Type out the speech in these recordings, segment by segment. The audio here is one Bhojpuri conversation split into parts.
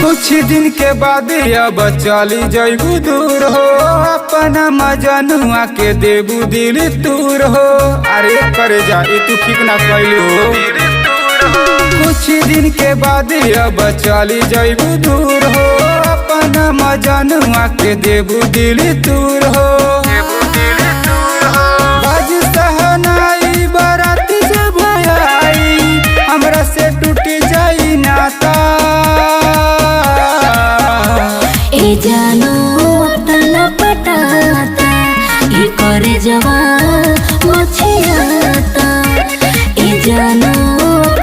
कुछ दिन के बाद अब चली जइबू दूर हो, अपना मजनुआ के देबू दिल तूर हो। अरे करे जा तू ठीक ना कैलू हो। कुछ दिन के बाद अब चली जइबू दूर हो, अपना मजनुआ के देबू दिल तूर हो। बाज सहनाई बाराती से भयाई, हमरा से टूट जाई नाता। ए जानो तला पटाता, ये करे जवा मछियाता। ए जानो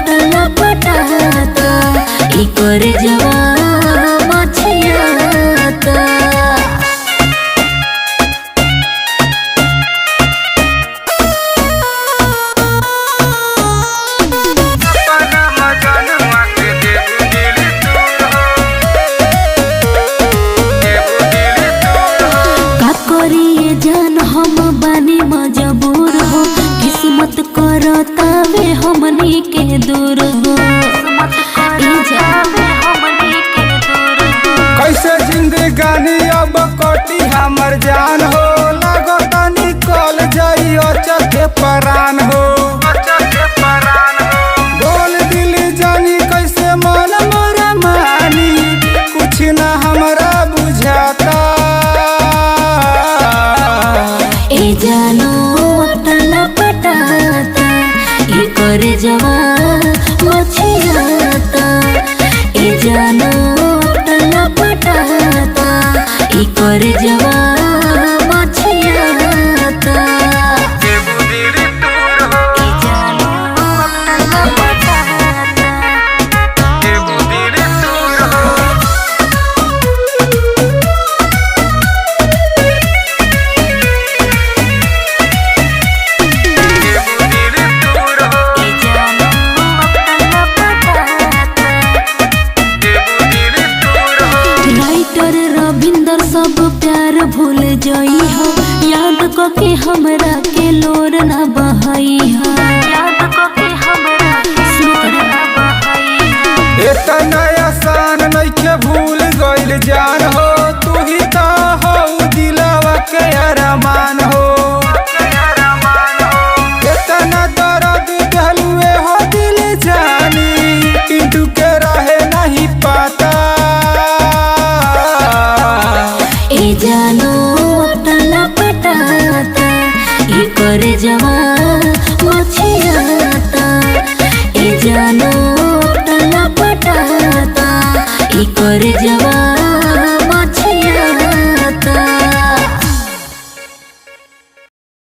तला पटाता, ये करे जवा मछियाता। मजबूर हो किस्मत करता वे हमनी के दूर हो। कैसे जिंदगानी अब कटी हमर जान हो, लगता निकल जाई अचक के परान हो। बोल दिल जानी कैसे मन मोरा मानी, कुछ ना हमरा बुझाता। ए जानो तला पटाता, ये करे जवा मछियाता। ए जानो तला पटाता, ये करे जवा मछियाता। ए जानो तला पटाता। रविंदर सब प्यार भूल जाई हो, याद को के हमरा के लोर ना बहाई हो। याद को के हमरा के लोर ना बहाई हो। इतना आसान नइखे भूल गइल जान हो, तू ही तो हो दिलवा के अरमान हो। इतना दर्द दिलवे हो दिल जानी, पिंटू के रहे नहीं पाता। ए जानो तला पटाता, ये करे जवा मछियाता। ए जानो तला पटाता, ये करे जवा